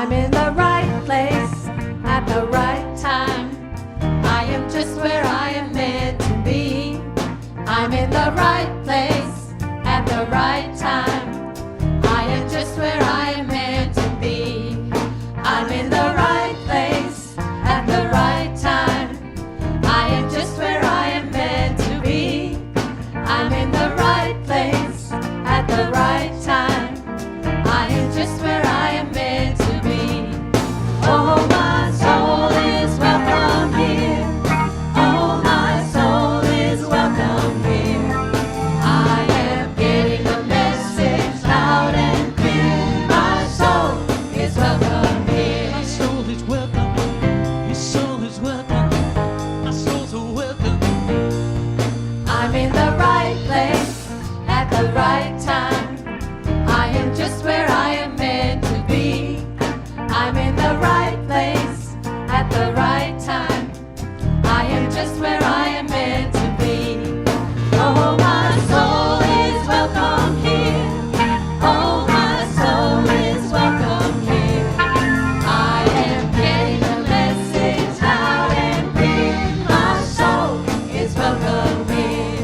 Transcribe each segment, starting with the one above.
I'm in the right place at the right time. I am just where I am meant to be. I'm in the right place at the right time. I am just where I am meant to be. I'm in the right place at the right time. I am just where I am meant to be. I'm in the right place at the right time. I am just where I am meant to be. Oh, my soul is welcome here. Oh, my soul is welcome here. I am getting the message loud and clear. My soul is welcome here. My soul is welcome. Your soul is welcome. My soul's welcome. I'm in the right place at the right time. I am just where I am meant to be. I'm in the right place at the right time. I am just where I am meant to be. Oh, my soul is welcome here. Oh, my soul is welcome here. I am getting the message loud and clear. My soul is welcome here.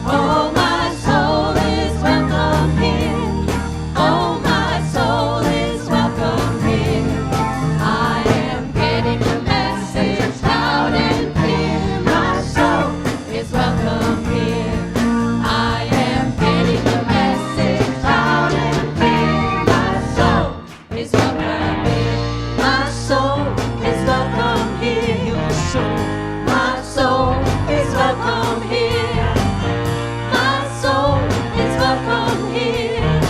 Oh, my soul is welcome here. Oh, my soul is welcome here. I am getting the message loud and clear. My soul is welcome here. I am getting the message loud and clear. My soul is welcome here. My soul is welcome here. Your soul. My soul is welcome here. My soul is welcome here.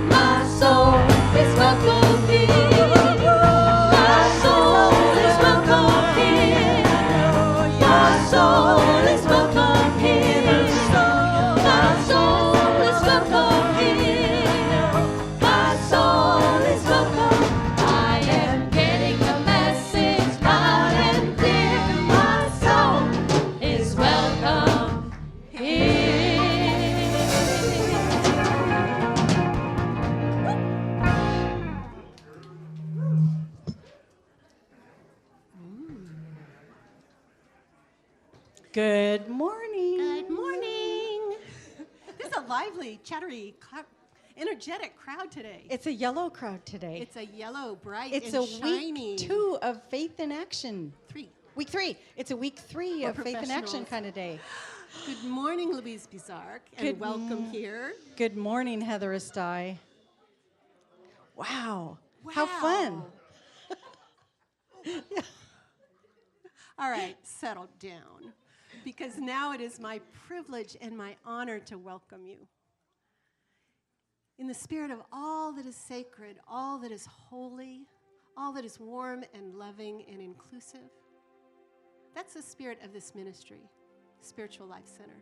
My soul is welcome here. My soul is welcome here. My soul is welcome here. My soul is welcome here. My soul is welcome. I am getting the message loud and clear. My soul is welcome here. Good morning. Good morning. This is a lively, chattery, energetic crowd today. It's a yellow crowd today. It's a yellow, bright, It's and a shiny. week 2 of Faith in Action. 3. Week 3. It's a week 3 We're of Faith in Action professionals. kind of day. Good morning, Louise Bizarre, and Good welcome here. Good morning, Heather Estai. Wow. How fun. Wow. All right, settle down, because now it is my privilege and my honor to welcome you. In the spirit of all that is sacred, all that is holy, all that is warm and loving and inclusive, that's the spirit of this ministry, Spiritual Life Center.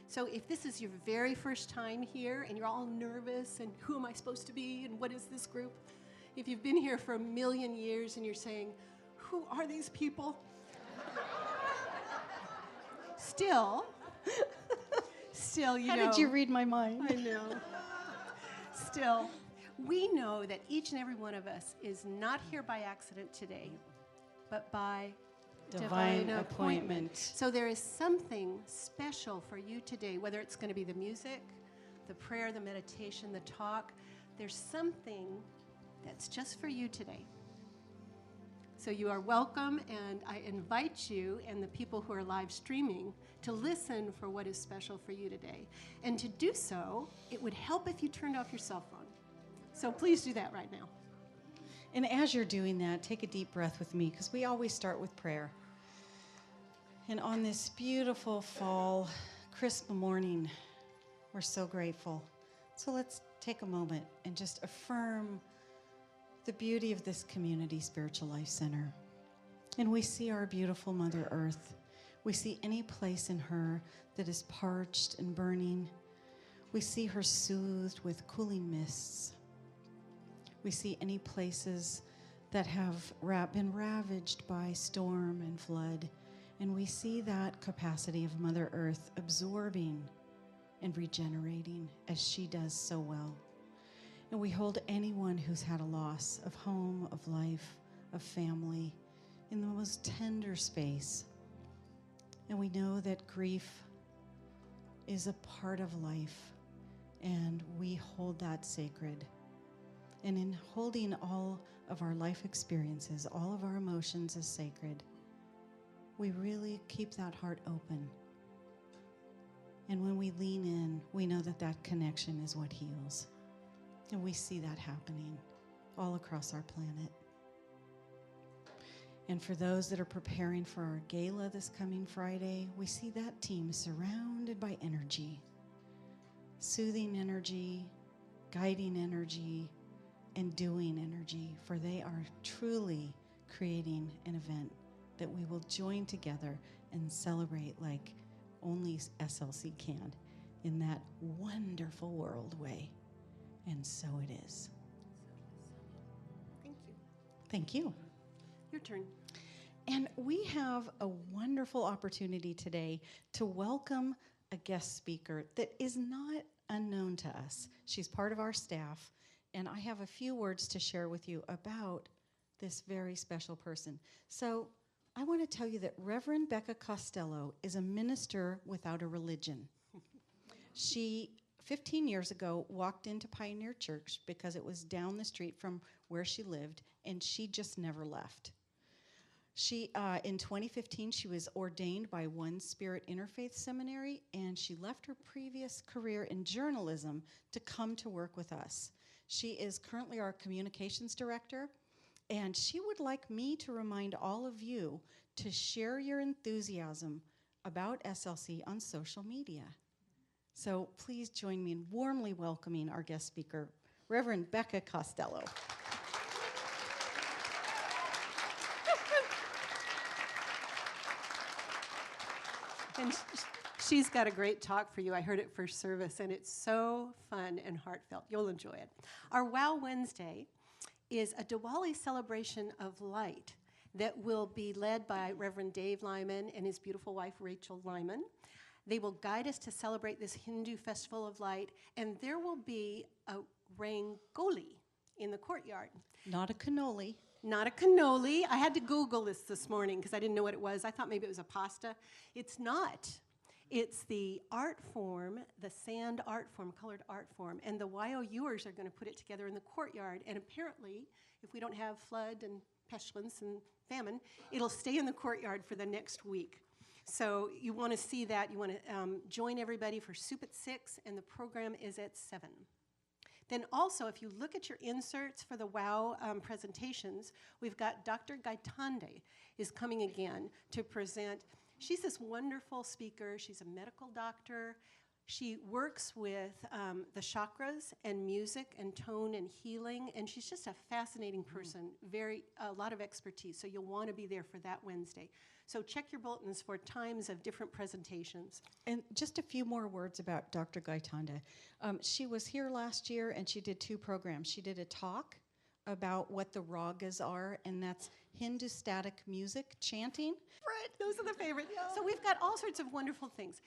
So if this is your very first time here and you're all nervous and who am I supposed to be and what is this group? If you've been here for 1,000,000 years and you're saying, who are these people? Still, you know. How did you read my mind? I know. Still, we know that each and every one of us is not here by accident today, but by Divine appointment. So there is something special for you today, whether it's going to be the music, the prayer, the meditation, the talk. There's something that's just for you today. So you are welcome, and I invite you and the people who are live streaming to listen for what is special for you today. And to do so, it would help if you turned off your cell phone. So please do that right now. And as you're doing that, take a deep breath with me, because we always start with prayer. And on this beautiful fall, crisp morning, we're so grateful. So let's take a moment and just affirm the beauty of this community, Spiritual Life Center. And we see our beautiful Mother Earth. We see any place in her that is parched and burning. We see her soothed with cooling mists. We see any places that have been ravaged by storm and flood. And we see that capacity of Mother Earth absorbing and regenerating as she does so well. And we hold anyone who's had a loss of home, of life, of family in the most tender space. And we know that grief is a part of life, and we hold that sacred. And in holding all of our life experiences, all of our emotions as sacred, we really keep that heart open. And when we lean in, we know that that connection is what heals. And we see that happening all across our planet. And for those that are preparing for our gala this coming Friday, we see that team surrounded by energy, soothing energy, guiding energy, and doing energy, for they are truly creating an event that we will join together and celebrate like only SLC can, in that wonderful world way. And so it is. Thank you. Thank you. Your turn. And we have a wonderful opportunity today to welcome a guest speaker that is not unknown to us. She's part of our staff, and I have a few words to share with you about this very special person. So I want to tell you that Reverend Becca Costello is a minister without a religion. She, 15 years ago, walked into Pioneer Church because it was down the street from where she lived, and she just never left. She, in 2015, she was ordained by One Spirit Interfaith Seminary, and she left her previous career in journalism to come to work with us. She is currently our communications director, and she would like me to remind all of you to share your enthusiasm about SLC on social media. So please join me in warmly welcoming our guest speaker, Reverend Becca Costello. And she's got a great talk for you. I heard it first service, and it's so fun and heartfelt. You'll enjoy it. Our Wow Wednesday is a Diwali celebration of light that will be led by Reverend Dave Lyman and his beautiful wife, Rachel Lyman. They will guide us to celebrate this Hindu festival of light, and there will be a rangoli in the courtyard. Not a cannoli. Not a cannoli. I had to Google this morning because I didn't know what it was. I thought maybe it was a pasta. It's not. It's the art form, the sand art form, colored art form, and the YOUers are going to put it together in the courtyard, and apparently, if we don't have flood and pestilence and famine, it'll stay in the courtyard for the next week. So you want to see that. You want to join everybody for soup at 6, and the program is at 7. Then also, if you look at your inserts for the WOW presentations, we've got Dr. Gaitande is coming again to present. She's this wonderful speaker. She's a medical doctor. She works with the chakras and music and tone and healing, and she's just a fascinating person, a lot of expertise, so you'll want to be there for that Wednesday. So check your bulletins for times of different presentations. And just a few more words about Dr. Gaitande. She was here last year, and she did 2 programs. She did a talk about what the ragas are, and that's Hindu-static music, chanting. Right, those are the favorite. So we've got all sorts of wonderful things.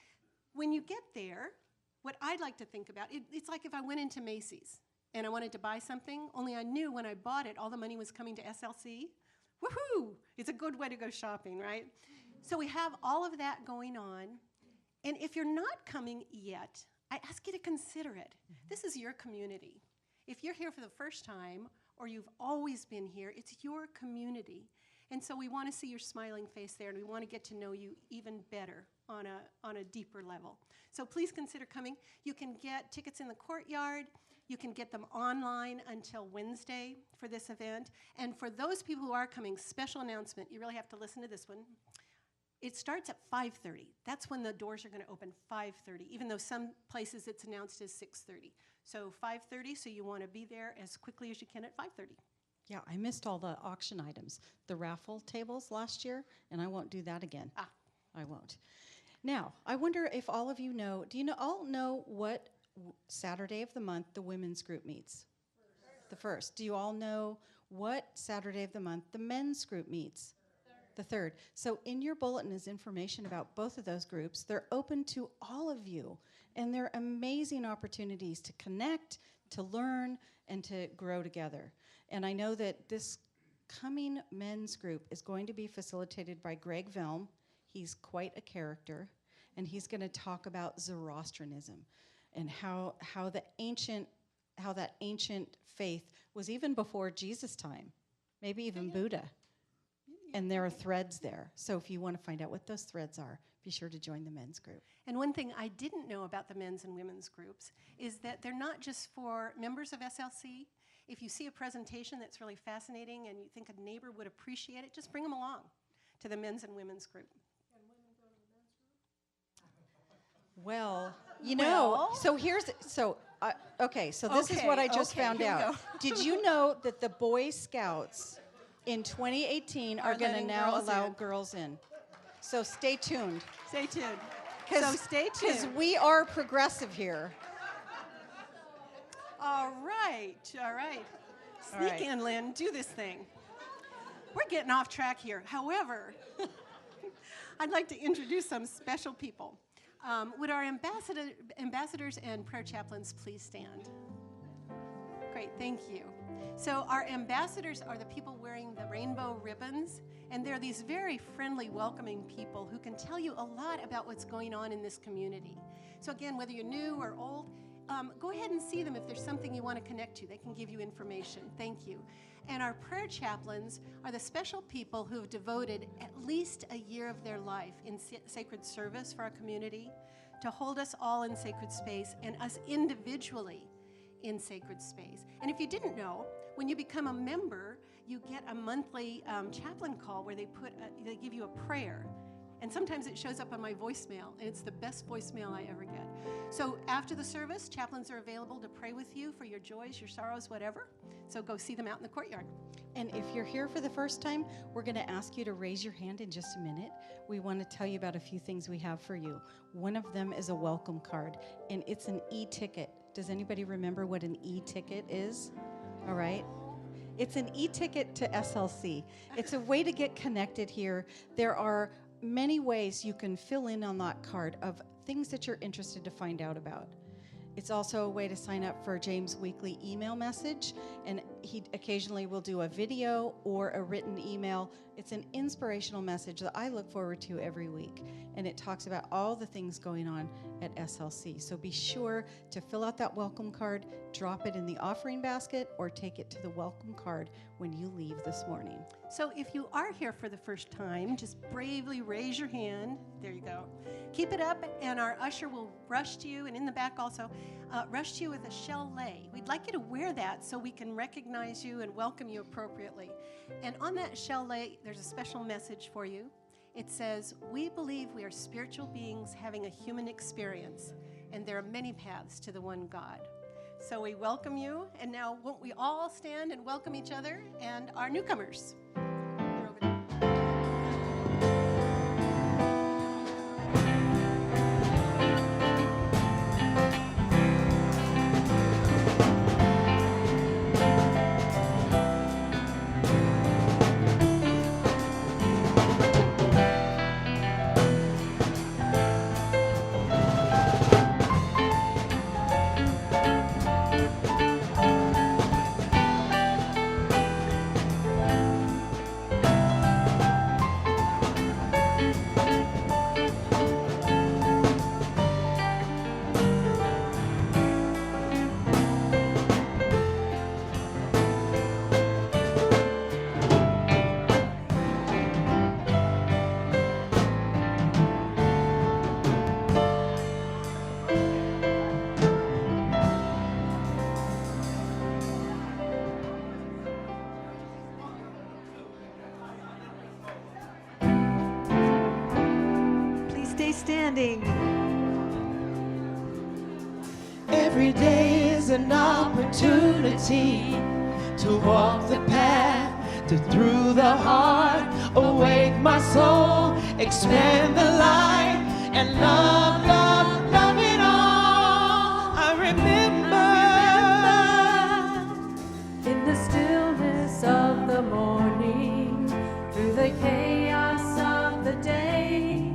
When you get there, what I'd like to think about, it's like if I went into Macy's and I wanted to buy something, only I knew when I bought it, all the money was coming to SLC. Woohoo! It's a good way to go shopping, right? So we have all of that going on. And if you're not coming yet, I ask you to consider it. This is your community. If you're here for the first time or you've always been here, it's your community. And so we want to see your smiling face there, and we want to get to know you even better on a deeper level. So please consider coming. You can get tickets in the courtyard. You can get them online until Wednesday for this event. And for those people who are coming, special announcement, you really have to listen to this one. It starts at 5:30. That's when the doors are going to open, 5:30, even though some places it's announced as 6:30. So 5:30, so you want to be there as quickly as you can at 5:30. Yeah, I missed all the auction items, the raffle tables last year, and I won't do that again. I won't. Now, I wonder if all of you know, do you all know what Saturday of the month the women's group meets? The first. Do you all know what Saturday of the month the men's group meets? The third. So in your bulletin is information about both of those groups. They're open to all of you, and they're amazing opportunities to connect, to learn and to grow together. And I know that this coming men's group is going to be facilitated by Greg Velm. He's quite a character, and he's going to talk about Zoroastrianism and how that ancient faith was even before Jesus' time, maybe even Buddha. And there are threads there. So if you want to find out what those threads are, be sure to join the men's group. And one thing I didn't know about the men's and women's groups is that they're not just for members of SLC. If you see a presentation that's really fascinating and you think a neighbor would appreciate it, just bring them along to the men's and women's group. Well, you know, so this is what I just found out. Did you know that the Boy Scouts in 2018 are going to now allow girls in? So stay tuned. Stay tuned. So stay tuned. Because we are progressive here. All right. Sneak in, Lynn. Do this thing. We're getting off track here. However, I'd like to introduce some special people. Would our ambassadors and prayer chaplains please stand? Great, thank you. So our ambassadors are the people wearing the rainbow ribbons, and they're these very friendly, welcoming people who can tell you a lot about what's going on in this community. So again, whether you're new or old, go ahead and see them if there's something you want to connect to. They can give you information. Thank you. And our prayer chaplains are the special people who have devoted at least a year of their life in sacred service for our community to hold us all in sacred space and us individually in sacred space. And if you didn't know, when you become a member, you get a monthly chaplain call where they give you a prayer. And sometimes it shows up on my voicemail, and it's the best voicemail I ever get. So after the service, chaplains are available to pray with you for your joys, your sorrows, whatever. So go see them out in the courtyard. And if you're here for the first time, we're going to ask you to raise your hand in just a minute. We want to tell you about a few things we have for you. One of them is a welcome card, and it's an e-ticket. Does anybody remember what an e-ticket is? All right. It's an e-ticket to SLC. It's a way to get connected here. There are many ways you can fill in on that card of things that you're interested to find out about. It's also a way to sign up for James' weekly email message, and he occasionally will do a video or a written email. It's an inspirational message that I look forward to every week, and it talks about all the things going on at SLC. So be sure to fill out that welcome card, drop it in the offering basket, or take it to the welcome card when you leave this morning. So if you are here for the first time, just bravely raise your hand. There you go. Keep it up, and our usher will rush to you, and in the back also, rush to you with a chalet. We'd like you to wear that so we can recognize you and welcome you appropriately. And on that chalet, there's a special message for you. It says, "We believe we are spiritual beings having a human experience, and there are many paths to the one God." So we welcome you, and now won't we all stand and welcome each other and our newcomers? They're over there. Standing. Every day is an opportunity to walk the path, to through the heart, awake my soul, expand the light, and love, love, love it all. I remember in the stillness of the morning, through the chaos of the day,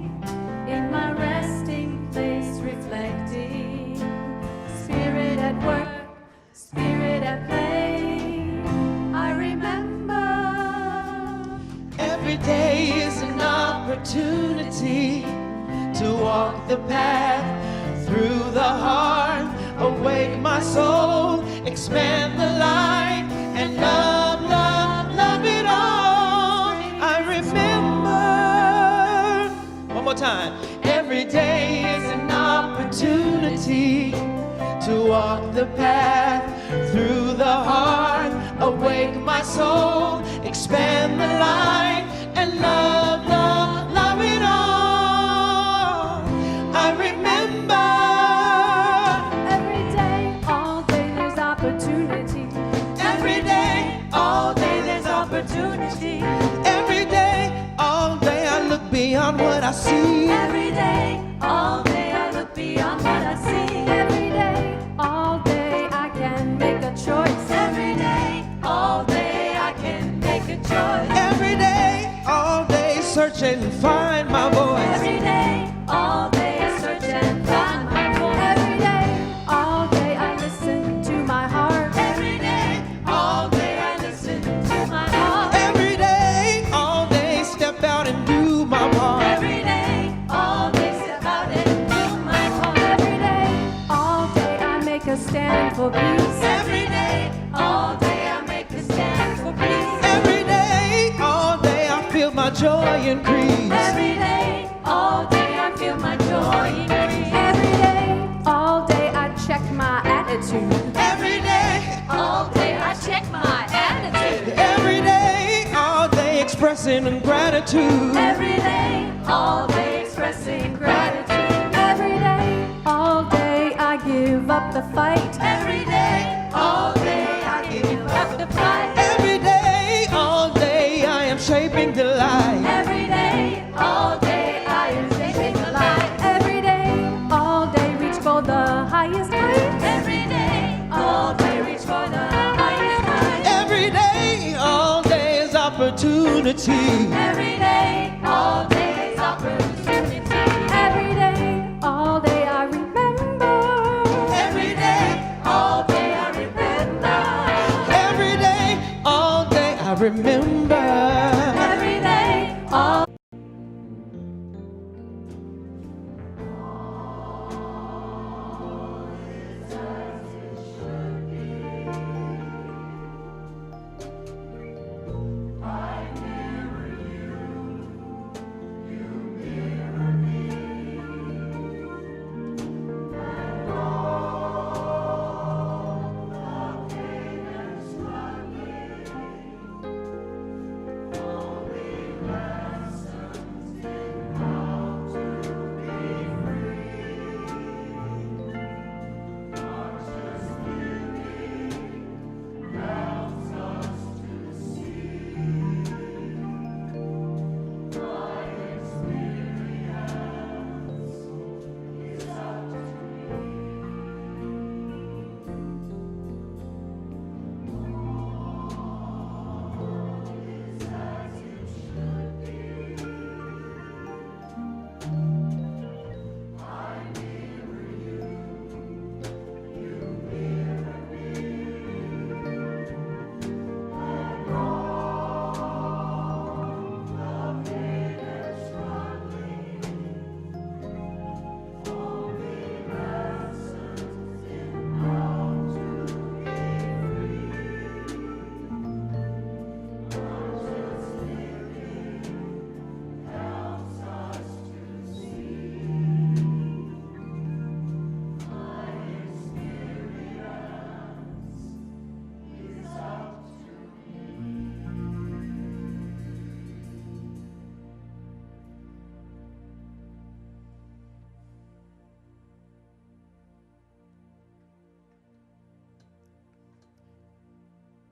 in my resting place reflecting, Spirit at work, Every day is an opportunity to walk the path through the heart, awake my soul, expand the light, and love, love, love it all. I remember, one more time, every day is an opportunity to walk the path through the heart, awake my soul, expand the light, and love, love, love it all. I remember Every day, all day, there's opportunity. every day, all day there's opportunity. Every day, all day I look beyond what I see. Every day, all day, I look beyond what I see. Every day, all day, I can make a choice. Every day, all day, I can make a choice. Every day, all day, search and find my voice. Every day, all day, I search and find my voice. Every day, all day, I listen to my heart. Every day, all day, I listen to my heart. Every day, all day, step out and do my part. Every day, all day, step out and do my part. Every day, all day, I make a stand for peace. Every day, all day, I make a stand for peace. Every day, all day, I feel my joy increase. Every day, all day, I feel my joy increase. Every day, all day, I check my attitude. Every day, All day, I check my attitude. every day, all day, expressing gratitude. Every day, all day, expressing gratitude. Every day, all day, I give up the fight. Every day, all day, I give up the fight. Every day, all day, I am shaping the light. Every day, all day, I am shaping the light. Every day, all day, reach for the highest height. Every day, all day, reach for the highest height. Every day, all day is opportunity. Every day, all day is opportunity. Every day, all day, I remember. Every day, All day, I remember. every day, all day, I remember. Every day, all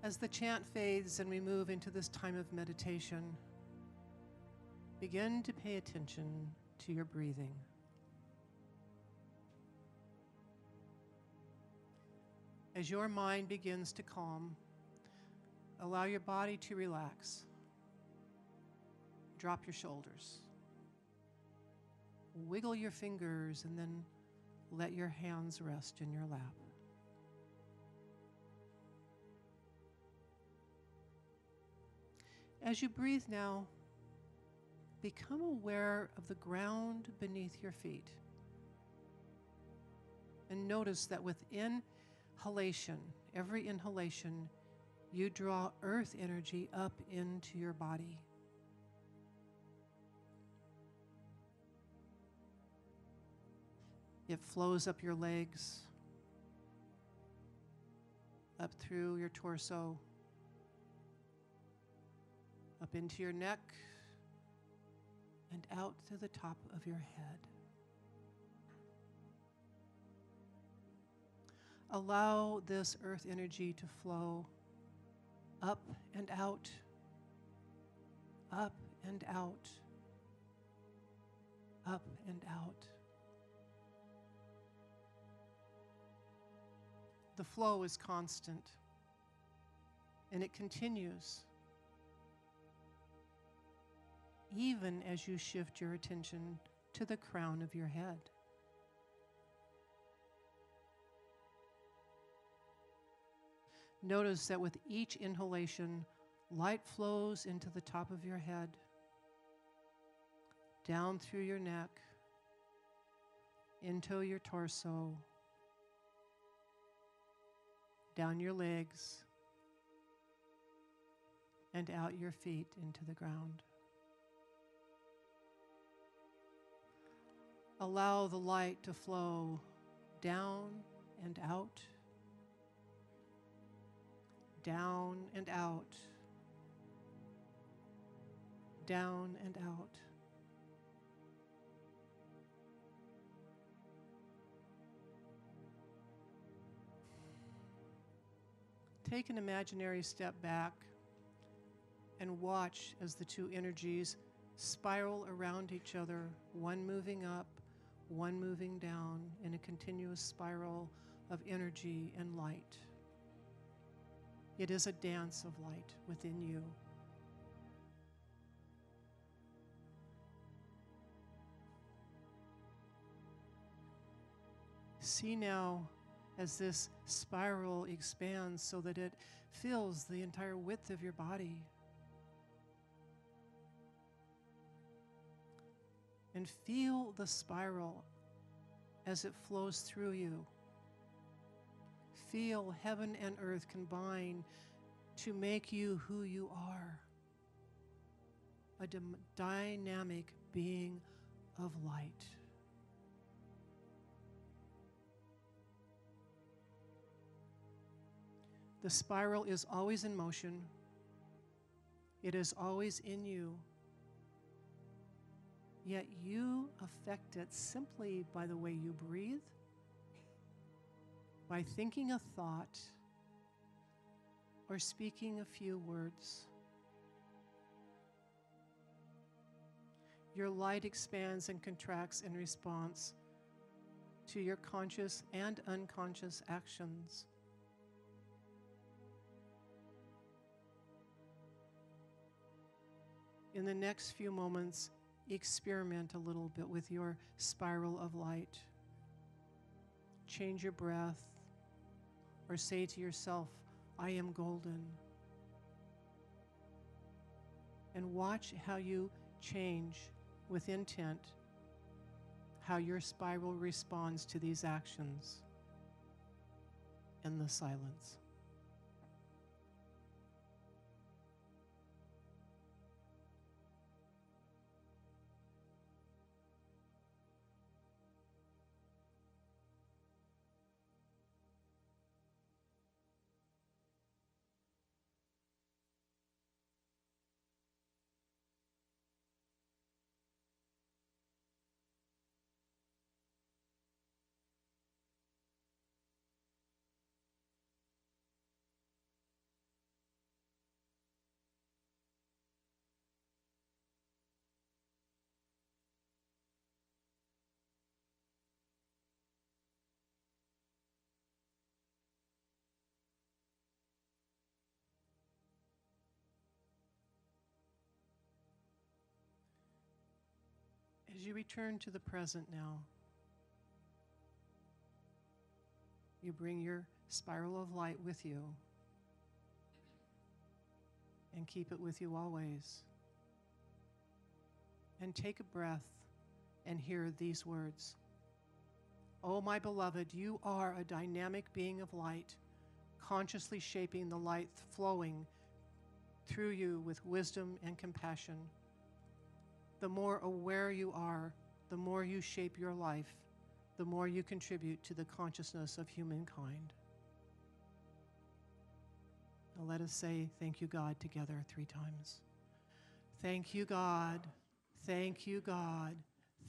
As the chant fades and we move into this time of meditation, begin to pay attention to your breathing. As your mind begins to calm, allow your body to relax. Drop your shoulders. Wiggle your fingers and then let your hands rest in your lap. As you breathe now, become aware of the ground beneath your feet. And notice that with inhalation, every inhalation, you draw earth energy up into your body. It flows up your legs, up through your torso, up into your neck, and out to the top of your head. Allow this earth energy to flow up and out, up and out, up and out. The flow is constant, and it continues even as you shift your attention to the crown of your head. Notice that with each inhalation, light flows into the top of your head, down through your neck, into your torso, down your legs, and out your feet into the ground. Allow the light to flow down and out, down and out, down and out. Take an imaginary step back and watch as the two energies spiral around each other, one moving up, one moving down in a continuous spiral of energy and light. It is a dance of light within you. See now as this spiral expands so that it fills the entire width of your body. And feel the spiral as it flows through you. Feel heaven and earth combine to make you who you are, a dynamic being of light. The spiral is always in motion. It is always in you. Yet you affect it simply by the way you breathe, by thinking a thought, or speaking a few words. Your light expands and contracts in response to your conscious and unconscious actions. In the next few moments, experiment a little bit with your spiral of light. Change your breath, or say to yourself, I am golden. And watch how you change with intent, how your spiral responds to these actions in the silence. As you return to the present now, you bring your spiral of light with you and keep it with you always. and take a breath and hear these words. Oh, my beloved, you are a dynamic being of light, consciously shaping the light flowing through you with wisdom and compassion. The more aware you are, the more you shape your life, the more you contribute to the consciousness of humankind. Now let us say, thank you, God, together 3 times. Thank you, God. Thank you, God.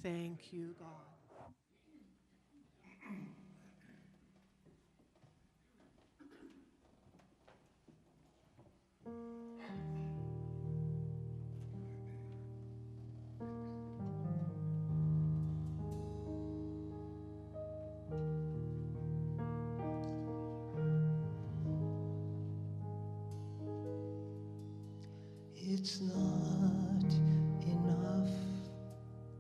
Thank you, God. It's not enough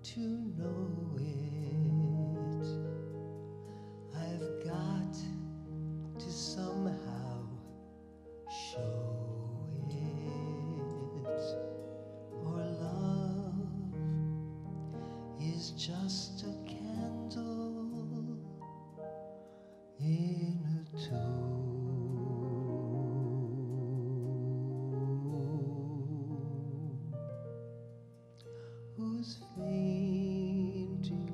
to know it. I've got to somehow show it. For love is just a candle in a tomb. Who's fainting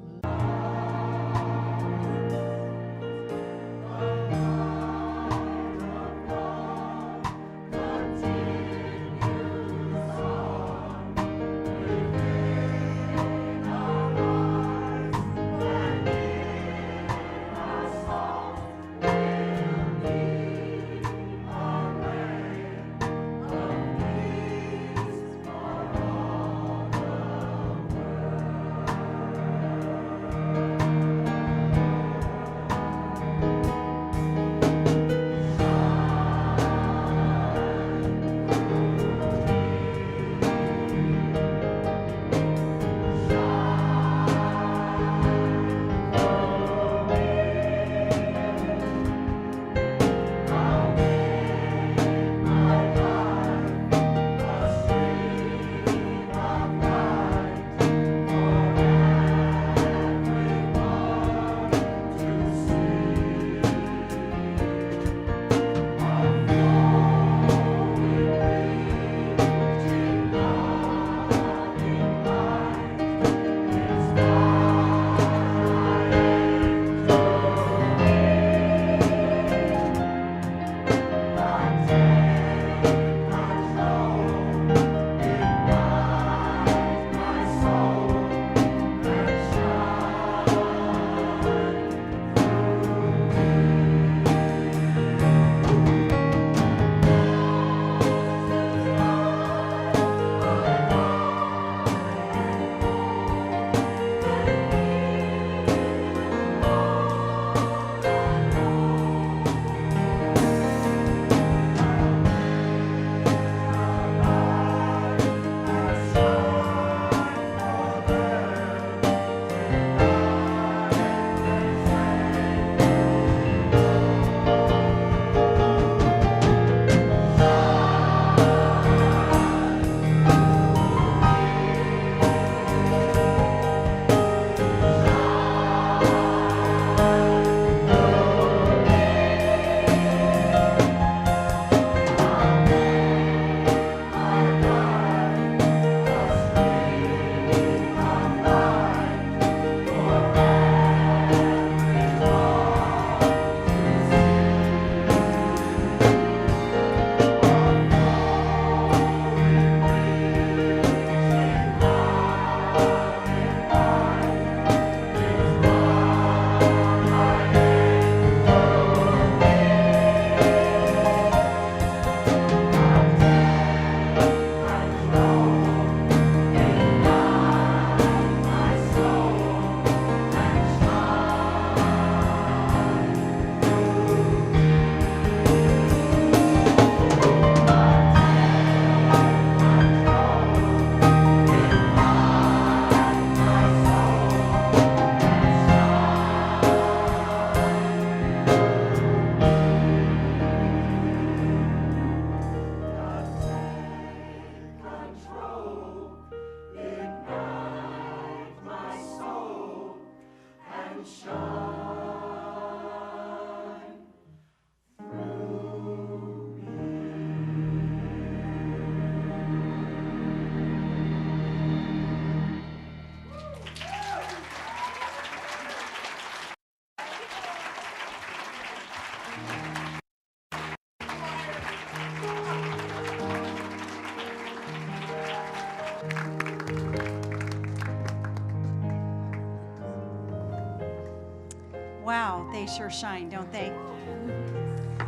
Wow, they sure shine, don't they?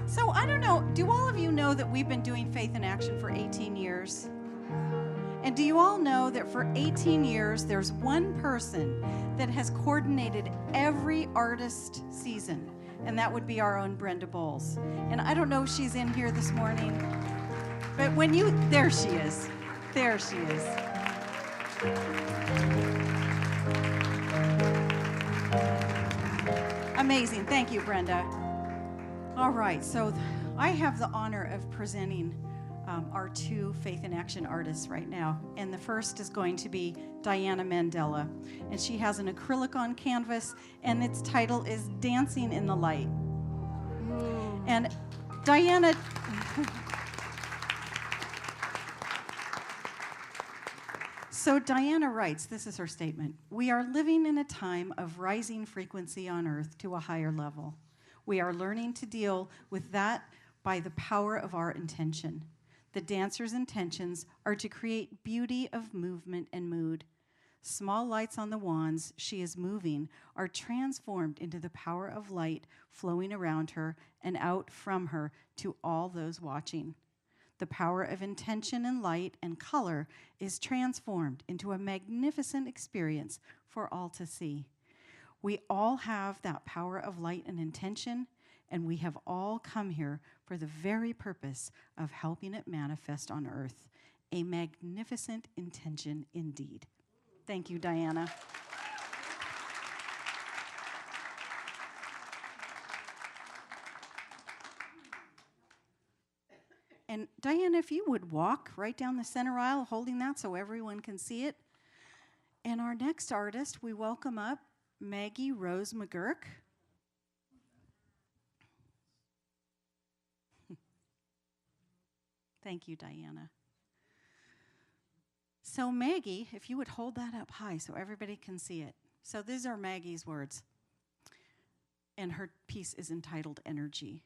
So I don't know, do all of you know that we've been doing Faith in Action for 18 years? And do you all know that for 18 years, there's one person that has coordinated every artist season, and that would be our own Brenda Bowles. And I don't know if she's in here this morning, but there she is. There she is. Amazing. Thank you, Brenda. All right, so I have the honor of presenting our two Faith in Action artists right now. And the first is going to be Diana Mandela. And she has an acrylic on canvas, and its title is Dancing in the Light. And Diana... So Diana writes, this is her statement, "We are living in a time of rising frequency on earth to a higher level. We are learning to deal with that by the power of our intention. The dancer's intentions are to create beauty of movement and mood. Small lights on the wands she is moving are transformed into the power of light flowing around her and out from her to all those watching. The power of intention and light and color is transformed into a magnificent experience for all to see. We all have that power of light and intention, and we have all come here for the very purpose of helping it manifest on earth. A magnificent intention indeed." Thank you, Diana. And Diana, if you would walk right down the center aisle holding that so everyone can see it. And our next artist, we welcome up Maggie Rose McGurk. Thank you, Diana. So Maggie, if you would hold that up high so everybody can see it. So these are Maggie's words. And her piece is entitled Energy.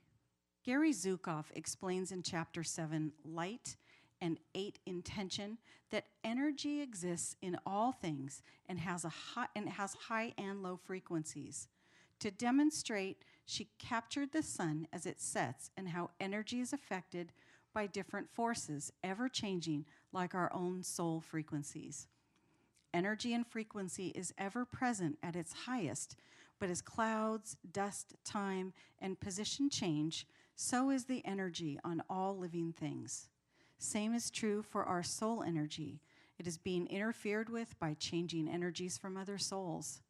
Gary Zukav explains in Chapter 7, Light and 8, Intention, that energy exists in all things and has high and low frequencies. To demonstrate, she captured the sun as it sets and how energy is affected by different forces, ever changing like our own soul frequencies. Energy and frequency is ever present at its highest, but as clouds, dust, time, and position change, so is the energy on all living things. Same is true for our soul energy. It is being interfered with by changing energies from other souls.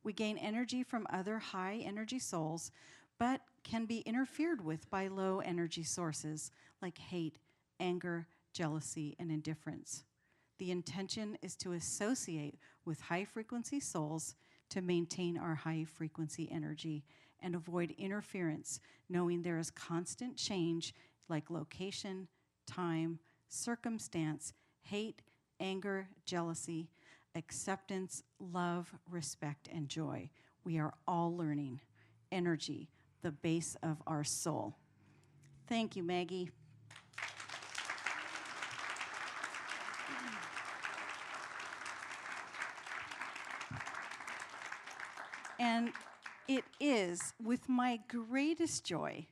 We gain energy from other high energy souls, but can be interfered with by low energy sources like hate, anger, jealousy, and indifference. The intention is to associate with high frequency souls to maintain our high frequency energy and avoid interference, knowing there is constant change like location, time, circumstance, hate, anger, jealousy, acceptance, love, respect, and joy. We are all learning. Energy, the base of our soul. Thank you, Maggie. And it is with my greatest joy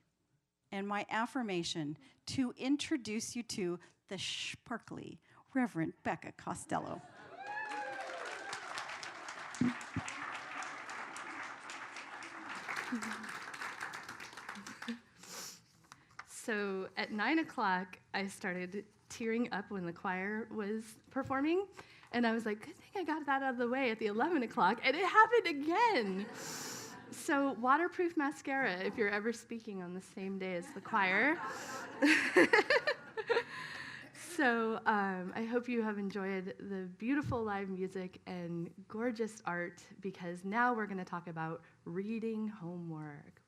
and my affirmation to introduce you to the sparkly Reverend Becca Costello. So at 9 o'clock, I started tearing up when the choir was performing. And I was like, good thing I got that out of the way at the 11 o'clock. And it happened again. So waterproof mascara if you're ever speaking on the same day as the choir. So I hope you have enjoyed the beautiful live music and gorgeous art, because now we're going to talk about reading homework.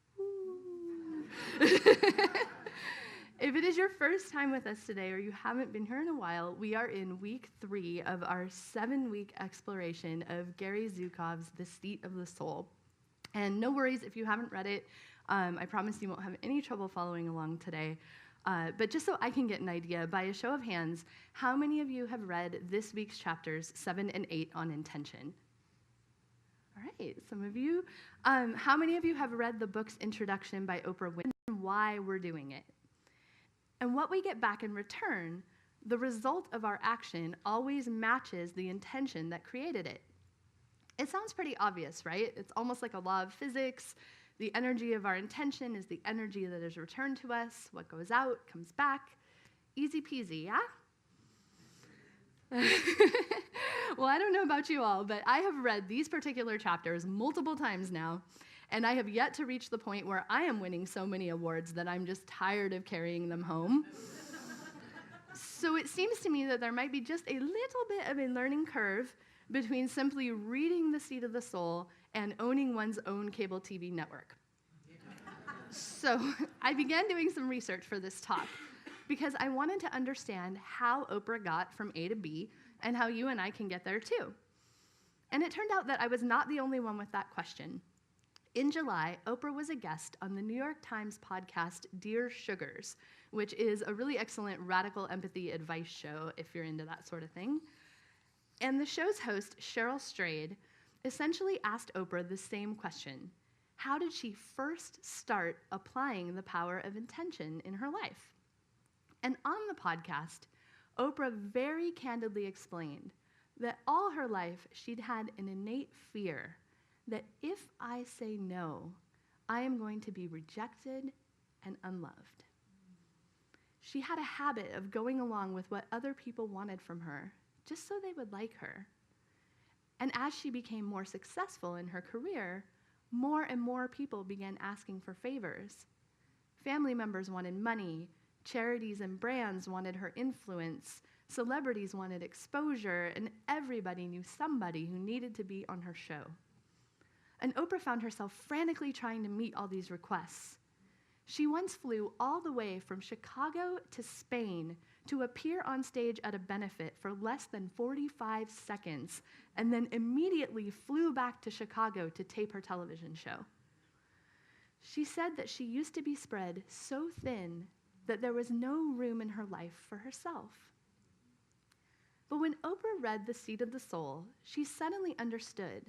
If it is your first time with us today, or you haven't been here in a while, we are in week 3 of our 7-week exploration of Gary Zukav's The Seat of the Soul. And no worries if you haven't read it. I promise you won't have any trouble following along today. But just so I can get an idea, by a show of hands, how many of you have read this week's chapters 7 and 8 on intention? All right, some of you. How many of you have read the book's introduction by Oprah Winfrey and why we're doing it? And what we get back in return, the result of our action always matches the intention that created it. It sounds pretty obvious, right? It's almost like a law of physics. The energy of our intention is the energy that is returned to us. What goes out comes back. Easy peasy, yeah? Well, I don't know about you all, but I have read these particular chapters multiple times now, and I have yet to reach the point where I am winning so many awards that I'm just tired of carrying them home. So it seems to me that there might be just a little bit of a learning curve between simply reading The Seat of the Soul and owning one's own cable TV network. So I began doing some research for this talk because I wanted to understand how Oprah got from A to B and how you and I can get there too. And it turned out that I was not the only one with that question. In July, Oprah was a guest on the New York Times podcast Dear Sugars, which is a really excellent radical empathy advice show if you're into that sort of thing. And the show's host, Cheryl Strayed, essentially asked Oprah the same question. How did she first start applying the power of intention in her life? And on the podcast, Oprah very candidly explained that all her life she'd had an innate fear that if I say no, I am going to be rejected and unloved. She had a habit of going along with what other people wanted from her, just so they would like her. And as she became more successful in her career, more and more people began asking for favors. Family members wanted money, charities and brands wanted her influence, celebrities wanted exposure, and everybody knew somebody who needed to be on her show. And Oprah found herself frantically trying to meet all these requests. She once flew all the way from Chicago to Spain to appear on stage at a benefit for less than 45 seconds, and then immediately flew back to Chicago to tape her television show. She said that she used to be spread so thin that there was no room in her life for herself. But when Oprah read The Seat of the Soul, she suddenly understood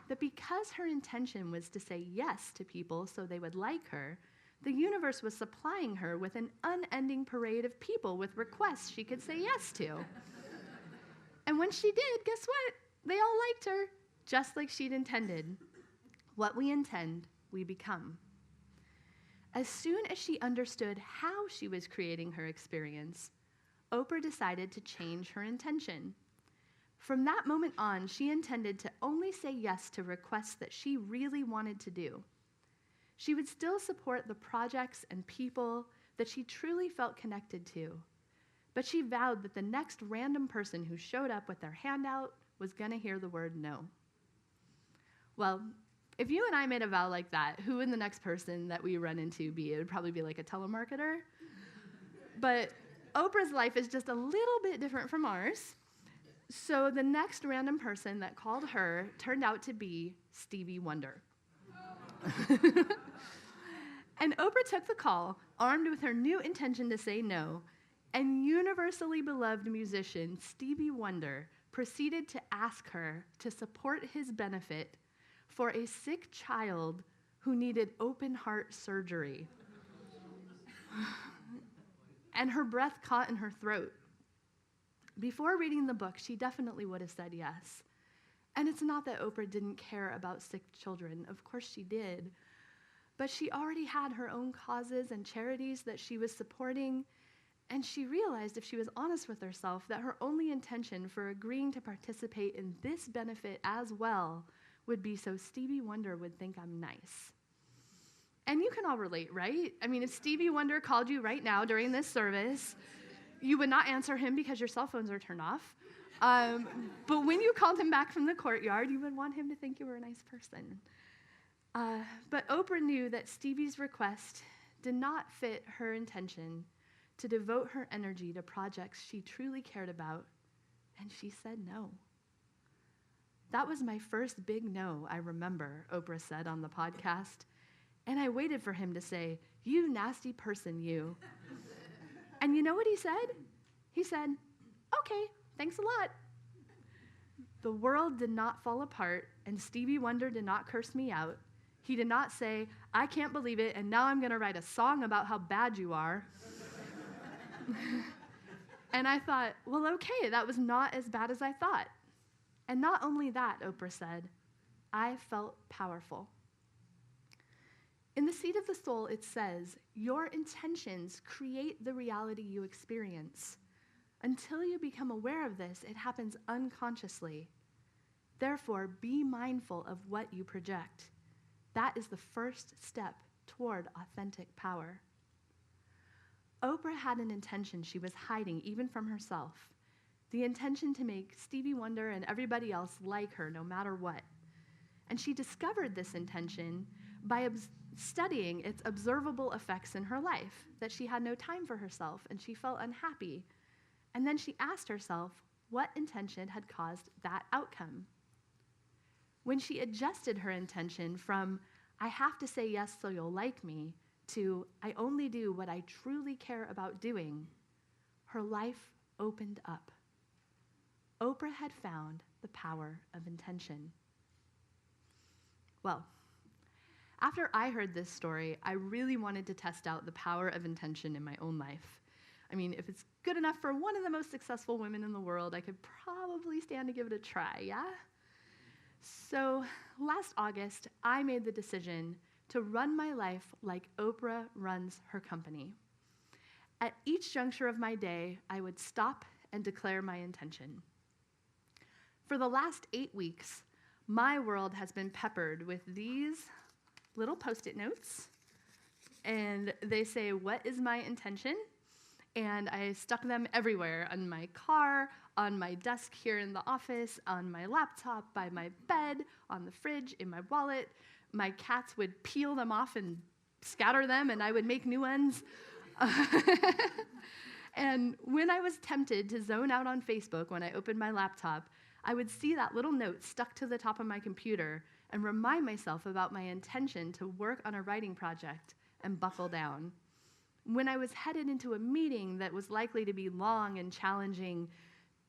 that because her intention was to say yes to people so they would like her, the universe was supplying her with an unending parade of people with requests she could say yes to. And when she did, guess what? They all liked her, just like she'd intended. What we intend, we become. As soon as she understood how she was creating her experience, Oprah decided to change her intention. From that moment on, she intended to only say yes to requests that she really wanted to do. She would still support the projects and people that she truly felt connected to, but she vowed that the next random person who showed up with their hand out was going to hear the word no. Well, if you and I made a vow like that, who would the next person that we run into be? It would probably be like a telemarketer. But Oprah's life is just a little bit different from ours. So the next random person that called her turned out to be Stevie Wonder. And Oprah took the call, armed with her new intention to say no, and universally beloved musician Stevie Wonder proceeded to ask her to support his benefit for a sick child who needed open heart surgery. And her breath caught in her throat. Before reading the book, she definitely would have said yes. And it's not that Oprah didn't care about sick children. Of course she did. But she already had her own causes and charities that she was supporting, and she realized, if she was honest with herself, that her only intention for agreeing to participate in this benefit as well would be so Stevie Wonder would think I'm nice. And you can all relate, right? I mean, if Stevie Wonder called you right now during this service, you would not answer him because your cell phones are turned off. But when you called him back from the courtyard, you would want him to think you were a nice person. But Oprah knew that Stevie's request did not fit her intention to devote her energy to projects she truly cared about, and she said no. That was my first big no, I remember, Oprah said on the podcast, and I waited for him to say, "You nasty person, you." And you know what he said? He said, "Okay, thanks a lot." The world did not fall apart, and Stevie Wonder did not curse me out. He did not say, I can't believe it, and now I'm going to write a song about how bad you are. And I thought, well, okay, that was not as bad as I thought. And not only that, Oprah said, I felt powerful. In The Seat of the Soul, it says, your intentions create the reality you experience. Until you become aware of this, it happens unconsciously. Therefore, be mindful of what you project. That is the first step toward authentic power. Oprah had an intention she was hiding even from herself, the intention to make Stevie Wonder and everybody else like her no matter what. And she discovered this intention by studying its observable effects in her life, that she had no time for herself and she felt unhappy. And then she asked herself what intention had caused that outcome. When she adjusted her intention from, I have to say yes so you'll like me, to, I only do what I truly care about doing, her life opened up. Oprah had found the power of intention. Well, after I heard this story, I really wanted to test out the power of intention in my own life. I mean, if it's good enough for one of the most successful women in the world, I could probably stand to give it a try, yeah? So last August, I made the decision to run my life like Oprah runs her company. At each juncture of my day, I would stop and declare my intention. For the last 8 weeks, my world has been peppered with these little Post-it notes, and they say, what is my intention? And I stuck them everywhere, on my car, on my desk here in the office, on my laptop, by my bed, on the fridge, in my wallet. My cats would peel them off and scatter them, and I would make new ones. And when I was tempted to zone out on Facebook when I opened my laptop, I would see that little note stuck to the top of my computer and remind myself about my intention to work on a writing project and buckle down. When I was headed into a meeting that was likely to be long and challenging,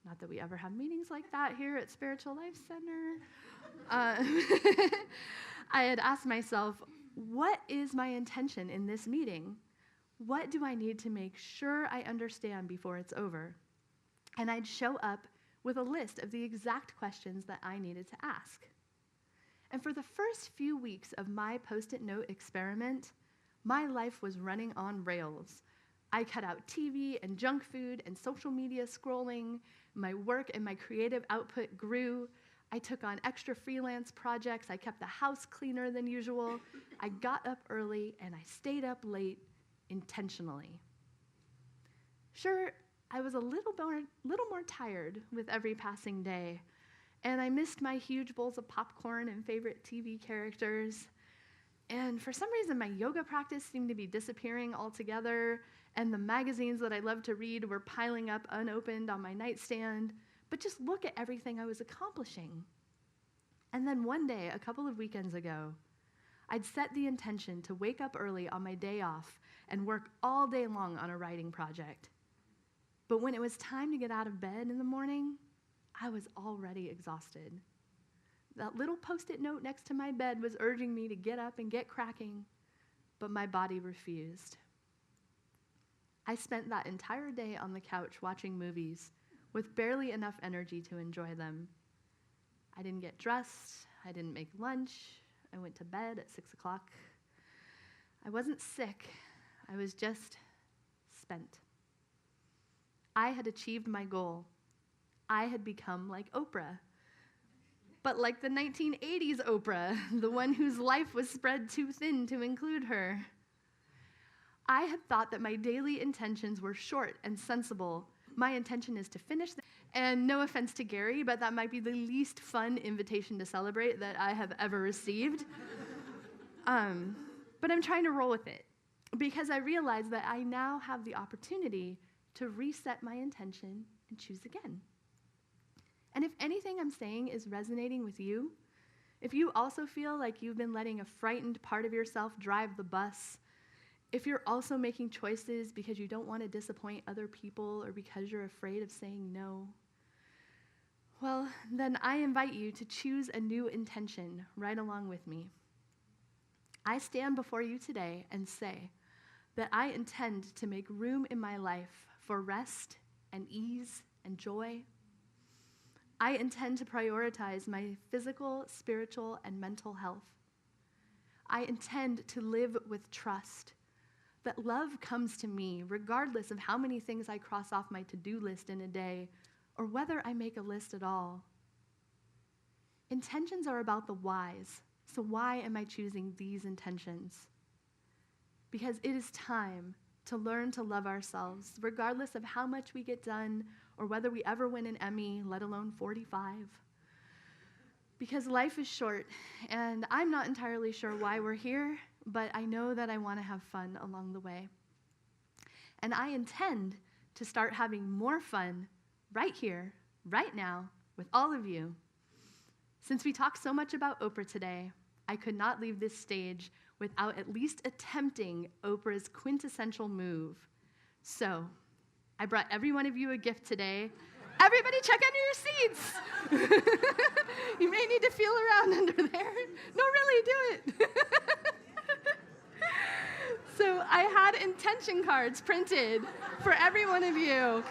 not that we ever have meetings like that here at Spiritual Life Center, I had asked myself, what is my intention in this meeting? What do I need to make sure I understand before it's over? And I'd show up with a list of the exact questions that I needed to ask. And for the first few weeks of my Post-it note experiment, my life was running on rails. I cut out TV and junk food and social media scrolling. My work and my creative output grew. I took on extra freelance projects. I kept the house cleaner than usual. I got up early and I stayed up late intentionally. Sure, I was a little more tired with every passing day, and I missed my huge bowls of popcorn and favorite TV characters. And for some reason, my yoga practice seemed to be disappearing altogether, and the magazines that I loved to read were piling up unopened on my nightstand. But just look at everything I was accomplishing. And then one day, a couple of weekends ago, I'd set the intention to wake up early on my day off and work all day long on a writing project. But when it was time to get out of bed in the morning, I was already exhausted. That little Post-it note next to my bed was urging me to get up and get cracking, but my body refused. I spent that entire day on the couch watching movies with barely enough energy to enjoy them. I didn't get dressed. I didn't make lunch. I went to bed at 6 o'clock. I wasn't sick. I was just spent. I had achieved my goal. I had become like Oprah. But like the 1980s Oprah, the one whose life was spread too thin to include her. I had thought that my daily intentions were short and sensible. My intention is to finish and no offense to Gary, but that might be the least fun invitation to celebrate that I have ever received. But I'm trying to roll with it because I realize that I now have the opportunity to reset my intention and choose again. And if anything I'm saying is resonating with you, if you also feel like you've been letting a frightened part of yourself drive the bus, if you're also making choices because you don't want to disappoint other people or because you're afraid of saying no, Well, then I invite you to choose a new intention right along with me. I stand before you today and say that I intend to make room in my life for rest and ease and joy. I intend to prioritize my physical, spiritual, and mental health. I intend to live with trust, that love comes to me regardless of how many things I cross off my to-do list in a day or whether I make a list at all. Intentions are about the whys, so why am I choosing these intentions? Because it is time to learn to love ourselves regardless of how much we get done or whether we ever win an Emmy, let alone 45. Because life is short, and I'm not entirely sure why we're here, but I know that I want to have fun along the way. And I intend to start having more fun right here, right now, with all of you. Since we talked so much about Oprah today, I could not leave this stage without at least attempting Oprah's quintessential move. So, I brought every one of you a gift today. Everybody check under your seats. You may need to feel around under there. No, really, do it. So I had intention cards printed for every one of you.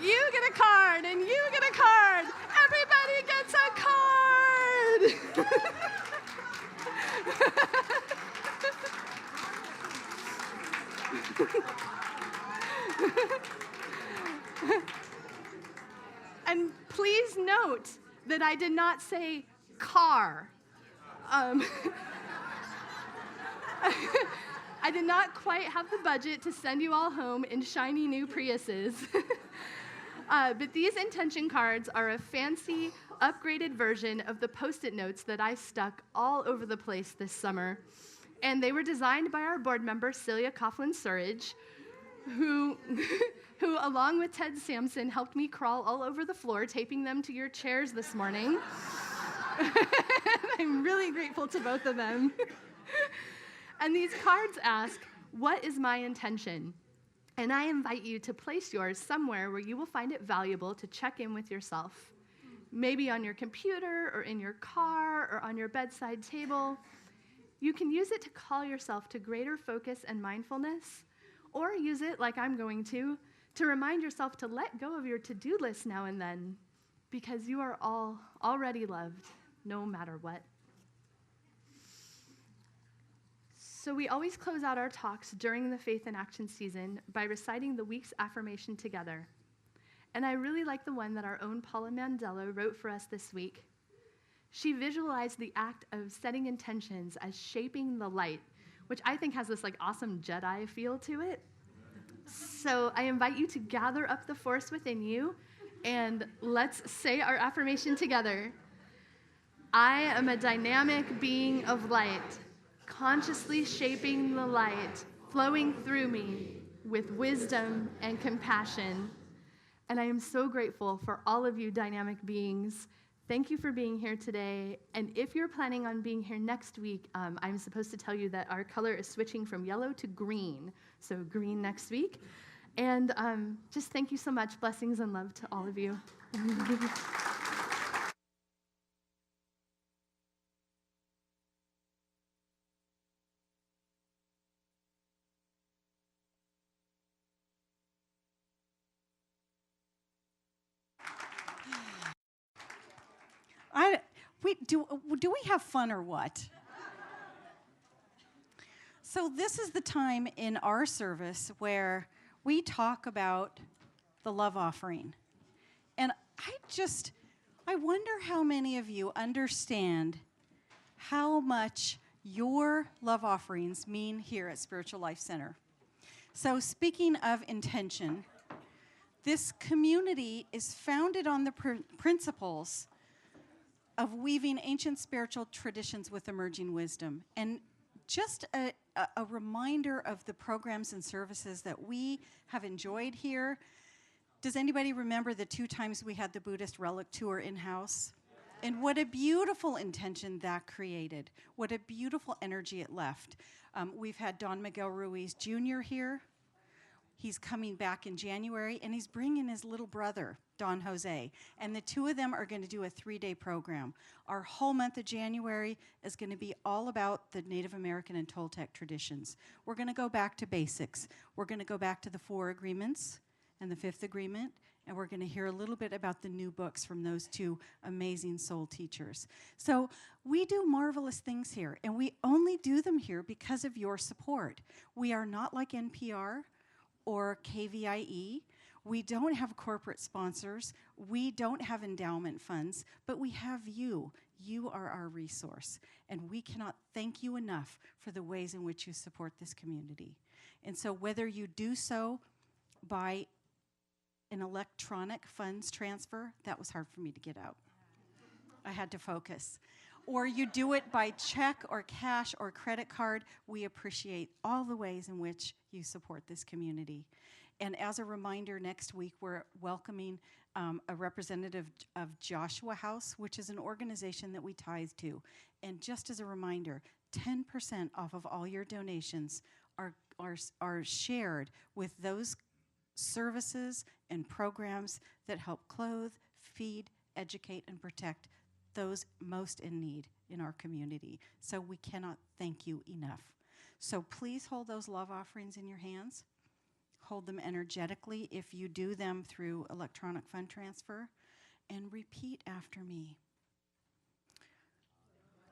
You get a card, and you get a card. Everybody gets a card. And please note that I did not say car. I did not quite have the budget to send you all home in shiny new Priuses. But these intention cards are a fancy, upgraded version of the Post-it notes that I stuck all over the place this summer. And they were designed by our board member, Celia Coughlin-Surridge, who along with Ted Sampson, helped me crawl all over the floor, taping them to your chairs this morning. I'm really grateful to both of them. And these cards ask, what is my intention? And I invite you to place yours somewhere where you will find it valuable to check in with yourself. Maybe on your computer, or in your car, or on your bedside table. You can use it to call yourself to greater focus and mindfulness, or use it, like I'm going to remind yourself to let go of your to-do list now and then, because you are all already loved, no matter what. So we always close out our talks during the Faith in Action season by reciting the week's affirmation together. And I really like the one that our own Paula Mandela wrote for us this week. She visualized the act of setting intentions as shaping the light, which I think has this like awesome Jedi feel to it. So I invite you to gather up the force within you, and let's say our affirmation together. I am a dynamic being of light, consciously shaping the light, flowing through me with wisdom and compassion. And I am so grateful for all of you dynamic beings. Thank you for being here today. And if you're planning on being here next week, I'm supposed to tell you that our color is switching from yellow to green. So green next week. And just thank you so much. Blessings and love to all of you. Do we have fun or what? So this is the time in our service where we talk about the love offering. And I wonder how many of you understand how much your love offerings mean here at Spiritual Life Center. So speaking of intention, this community is founded on the principles of weaving ancient spiritual traditions with emerging wisdom. And just a reminder of the programs and services that we have enjoyed here. Does anybody remember the 2 times we had the Buddhist relic tour in-house? And what a beautiful intention that created. What a beautiful energy it left. We've had Don Miguel Ruiz Jr. here. He's coming back in January, and he's bringing his little brother, Don Jose. And the two of them are going to do a 3-day program. Our whole month of January is going to be all about the Native American and Toltec traditions. We're going to go back to basics. We're going to go back to the 4 agreements and the 5th agreement, and we're going to hear a little bit about the new books from those 2 amazing soul teachers. So we do marvelous things here, and we only do them here because of your support. We are not like NPR or KVIE. We don't have corporate sponsors. We don't have endowment funds, but we have you. You are our resource, and we cannot thank you enough for the ways in which you support this community. And so whether you do so by an electronic funds transfer, that was hard for me to get out. I had to focus. Or you do it by check or cash or credit card, we appreciate all the ways in which you support this community. And as a reminder, next week we're welcoming a representative of Joshua House, which is an organization that we tithe to. And just as a reminder, 10% off of all your donations are shared with those services and programs that help clothe, feed, educate, and protect those most in need in our community. So we cannot thank you enough. So please hold those love offerings in your hands. Hold them energetically if you do them through electronic fund transfer, and repeat after me.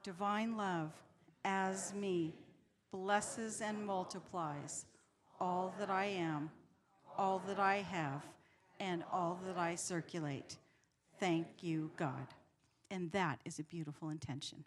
Divine love, as me, blesses and multiplies all that I am, all that I have, and all that I circulate. Thank you, God. And that is a beautiful intention.